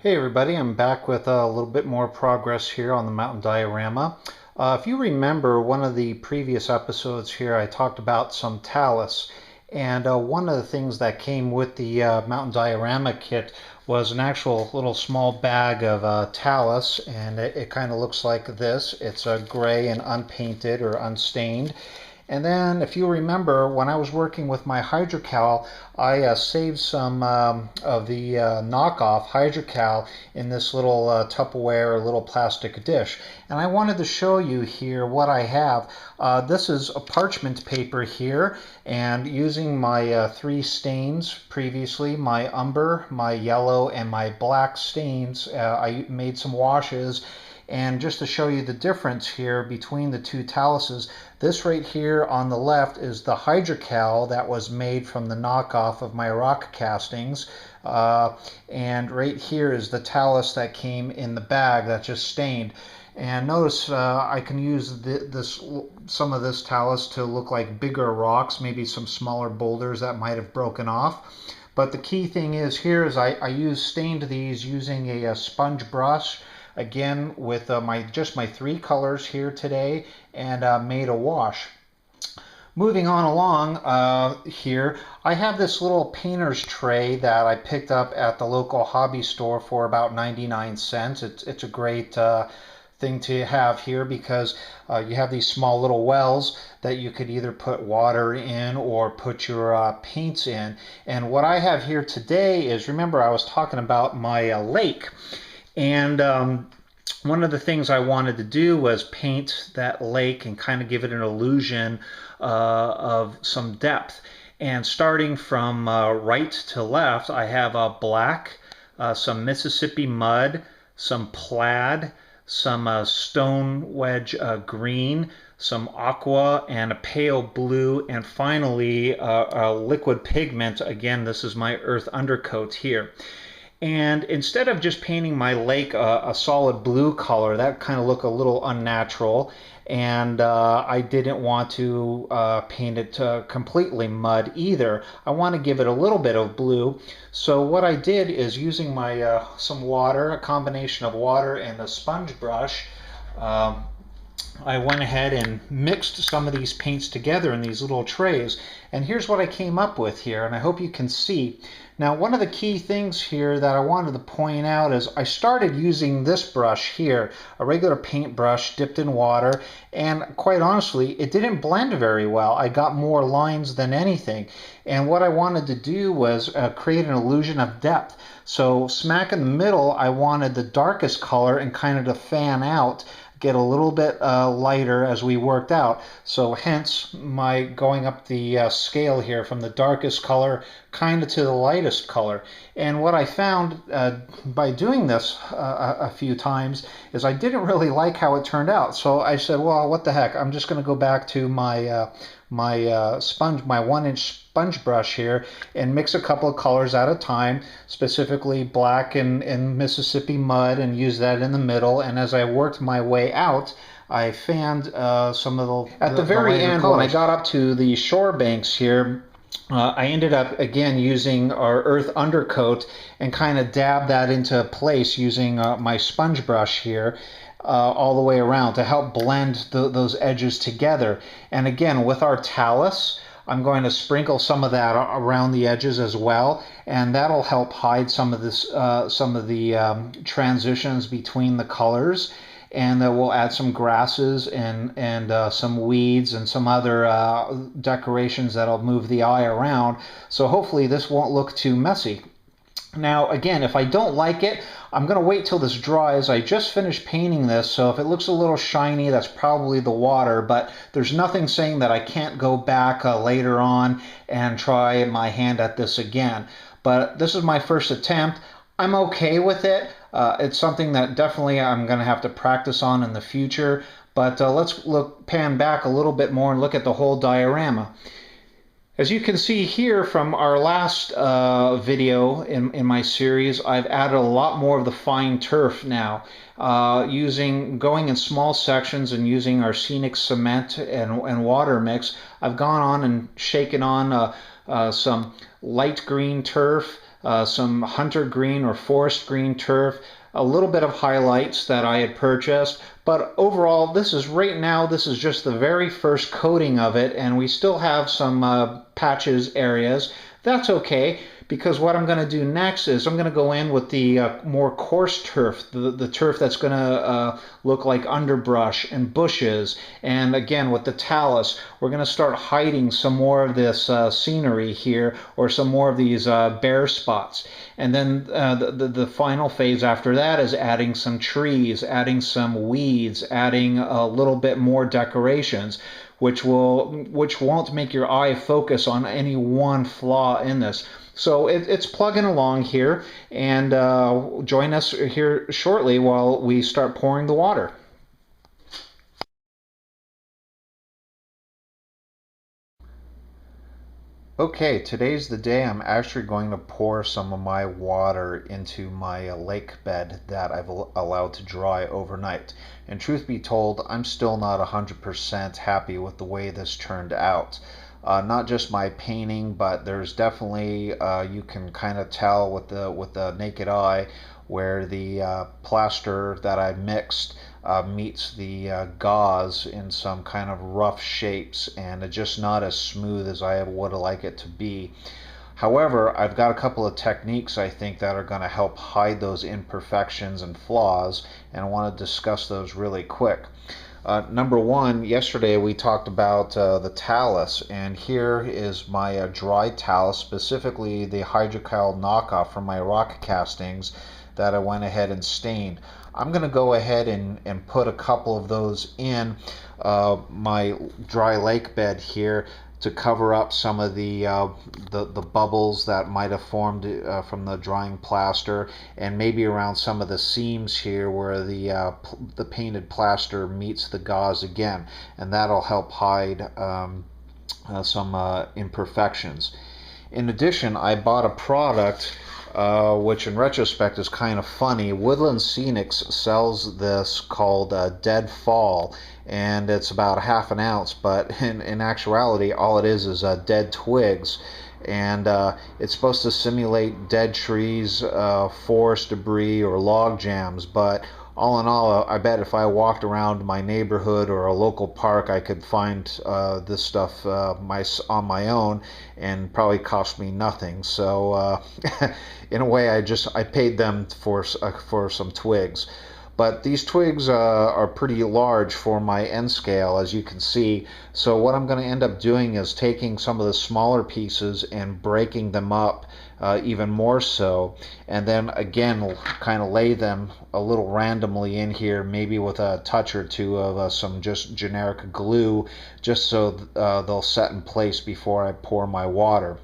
Hey everybody, I'm back with a little bit more progress here on the mountain diorama. If you remember one of the previous episodes here, I talked about some talus, and one of the things that came with the mountain diorama kit was an actual little small bag of talus, and it kind of looks like this. It's gray and unpainted or unstained. And then, if you remember, when I was working with my hydrocal, I saved some of the knockoff hydrocal in this little Tupperware or little plastic dish. And I wanted to show you here what I have. This is a parchment paper here, and using my three stains previously, my umber, my yellow, and my black stains, I made some washes. And just to show you the difference here between the two taluses, this right here on the left is the hydrocal that was made from the knockoff of my rock castings. And right here is the talus that came in the bag that just stained. And notice I can use some of this talus to look like bigger rocks, maybe some smaller boulders that might have broken off. But the key thing is here is I stained these using a sponge brush. Again, with just my three colors here today, and made a wash. Moving on along here, I have this little painter's tray that I picked up at the local hobby store for about 99 cents. It's a great thing to have here because you have these small little wells that you could either put water in or put your paints in. And what I have here today is, remember I was talking about my lake. And one of the things I wanted to do was paint that lake and kind of give it an illusion of some depth. And starting from right to left, I have black, some Mississippi mud, some plaid, some stone wedge green, some aqua, and a pale blue, and finally a liquid pigment. Again, this is my earth undercoat here. And instead of just painting my lake a solid blue color, that kind of looked a little unnatural, and I didn't want to paint it completely mud either. I want to give it a little bit of blue. So what I did is, using my some water, a combination of water and a sponge brush, I went ahead and mixed some of these paints together in these little trays. And here's what I came up with here, and I hope you can see. Now, one of the key things here that I wanted to point out is I started using this brush here, a regular paint brush dipped in water, and quite honestly, it didn't blend very well. I got more lines than anything. And what I wanted to do was create an illusion of depth. So smack in the middle, I wanted the darkest color and kind of to fan out, get a little bit lighter as we worked out. So hence my going up the scale here from the darkest color kind of to the lightest color. And what I found by doing this a few times is I didn't really like how it turned out. So I said, well, what the heck, I'm just going to go back to my my 1-inch sponge brush here and mix a couple of colors at a time, specifically black and Mississippi mud, and use that in the middle. And as I worked my way out, I fanned some of at the very end colors. When I got up to the shore banks here, I ended up again using our earth undercoat and kind of dab that into place using my sponge brush here. All the way around to help blend those edges together. And again, with our talus, I'm going to sprinkle some of that around the edges as well, and that'll help hide some of this, some of the transitions between the colors. And we'll add some grasses and some weeds and some other decorations that'll move the eye around. So hopefully this won't look too messy. Now, again, if I don't like it, I'm going to wait till this dries. I just finished painting this, so if it looks a little shiny, that's probably the water, but there's nothing saying that I can't go back later on and try my hand at this again. But this is my first attempt. I'm okay with it. It's something that definitely I'm going to have to practice on in the future, but let's pan back a little bit more and look at the whole diorama. As you can see here from our last video in my series, I've added a lot more of the fine turf now, going in small sections and using our Sceneics cement and water mix. I've gone on and shaken on some light green turf, some hunter green or forest green turf, a little bit of highlights that I had purchased, but overall this is just the very first coating of it, and we still have some patches areas. That's okay, because what I'm going to do next is I'm going to go in with the more coarse turf, the turf that's going to look like underbrush and bushes, and again with the talus we're going to start hiding some more of this scenery here, or some more of these bare spots. And then the final phase after that is adding some trees, adding some weeds, adding a little bit more decorations, which won't make your eye focus on any one flaw in this. So it's plugging along here, and join us here shortly while we start pouring the water. Okay, today's the day I'm actually going to pour some of my water into my lake bed that I've allowed to dry overnight. And truth be told, I'm still not 100% happy with the way this turned out. Not just my painting, but there's definitely, you can kind of tell with the naked eye where the plaster that I mixed meets the gauze in some kind of rough shapes, and it's just not as smooth as I would like it to be. However, I've got a couple of techniques I think that are going to help hide those imperfections and flaws, and I want to discuss those really quick. Number one, yesterday we talked about the talus, and here is my dry talus, specifically the hydrocal knockoff from my rock castings that I went ahead and stained. I'm going to go ahead and put a couple of those in my dry lake bed here to cover up some of the bubbles that might have formed from the drying plaster, and maybe around some of the seams here where the painted plaster meets the gauze again, and that'll help hide some imperfections. In addition, I bought a product which in retrospect is kind of funny. Woodland Sceneics sells this called Dead Fall, and it's about half an ounce, but in actuality all it is dead twigs, and it's supposed to simulate dead trees, forest debris, or log jams. But all in all, I bet if I walked around my neighborhood or a local park, I could find this stuff on my own, and probably cost me nothing. So in a way, I paid them for some twigs. But these twigs are pretty large for my N scale, as you can see. So what I'm going to end up doing is taking some of the smaller pieces and breaking them up even more so, and then again kind of lay them a little randomly in here, maybe with a touch or two of some just generic glue, just so they'll set in place before I pour my water.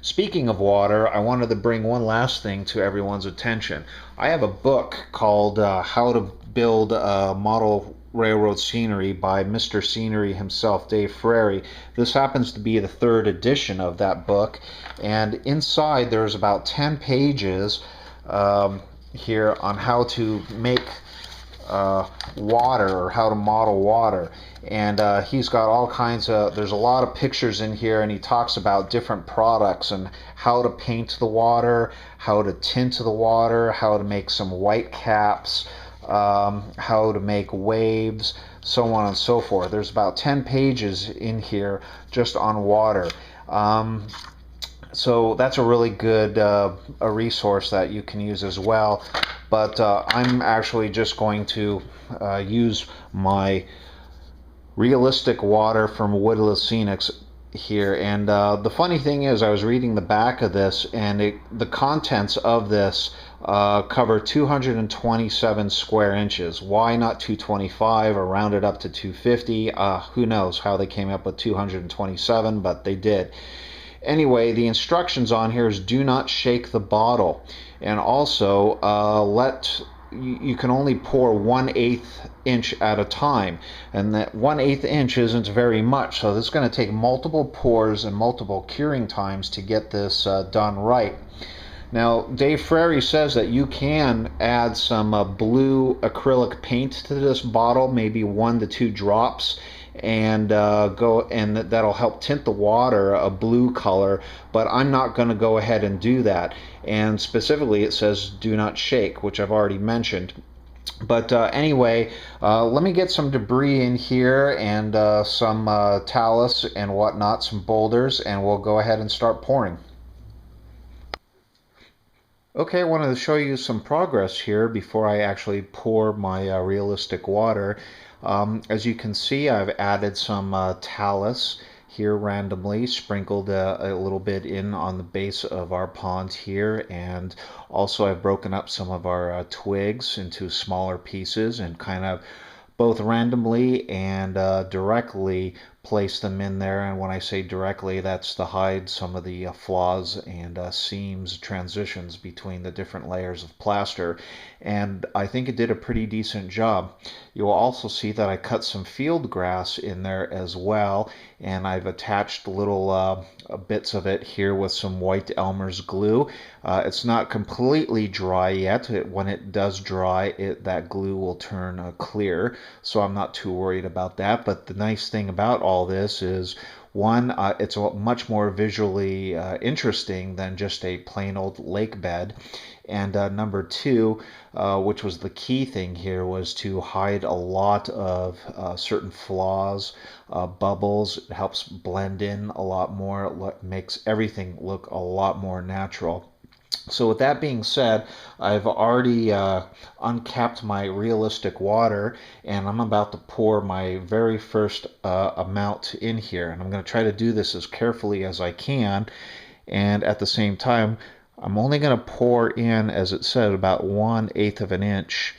Speaking of water, I wanted to bring one last thing to everyone's attention. I have a book called How to Build Model Railroad Scenery by Mr. Scenery himself, Dave Frary. This happens to be the third edition of that book, and inside there's about 10 pages here on how to make water, or how to model water. And he's got all kinds of, there's a lot of pictures in here, and he talks about different products and how to paint the water, how to tint the water, how to make some white caps, how to make waves, so on and so forth. There's about 10 pages in here just on water. So that's a really good a resource that you can use as well. But I'm actually just going to use my realistic water from Woodland Sceneics here. And the funny thing is, I was reading the back of this, and the contents of this cover 227 square inches. Why not 225 or round it up to 250? Who knows how they came up with 227, but they did. Anyway, the instructions on here is do not shake the bottle, and also you can only pour 1/8 inch at a time, and that 1/8 inch isn't very much, so this is going to take multiple pours and multiple curing times to get this done right. Now, Dave Frary says that you can add some blue acrylic paint to this bottle, maybe 1 to 2 drops, and that'll help tint the water a blue color, but I'm not going to go ahead and do that. And specifically it says do not shake, which I've already mentioned. But anyway, let me get some debris in here and some talus and whatnot, some boulders, and we'll go ahead and start pouring. Okay, I wanted to show you some progress here before I actually pour my realistic water. As you can see, I've added some talus here randomly, sprinkled a little bit in on the base of our pond here, and also I've broken up some of our twigs into smaller pieces and kind of both randomly and directly place them in there. And when I say directly, that's to hide some of the flaws and seams, transitions between the different layers of plaster. And I think it did a pretty decent job. You'll also see that I cut some field grass in there as well, and I've attached little bits of it here with some white Elmer's glue. It's not completely dry yet. When it does dry, that glue will turn clear, so I'm not too worried about that. But the nice thing about all this is, one, it's much more visually interesting than just a plain old lake bed. And number two, which was the key thing here, was to hide a lot of certain flaws, bubbles. It helps blend in a lot more. It makes everything look a lot more natural. So with that being said, I've already uncapped my realistic water, and I'm about to pour my very first amount in here. And I'm going to try to do this as carefully as I can, and at the same time, I'm only going to pour in, as it said, about 1/8 of an inch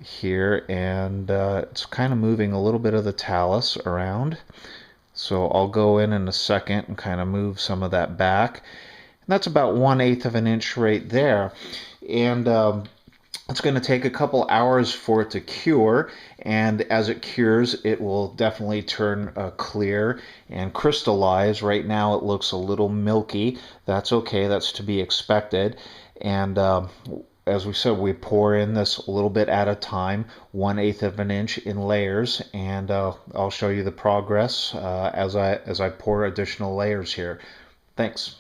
here, and it's kind of moving a little bit of the talus around. So I'll go in a second and kind of move some of that back. And that's about 1/8 of an inch right there. And it's going to take a couple hours for it to cure, and as it cures, it will definitely turn clear and crystallize. Right now it looks a little milky. That's okay, that's to be expected. And as we said, we pour in this a little bit at a time, 1/8 of an inch in layers, and I'll show you the progress as I pour additional layers here. Thanks.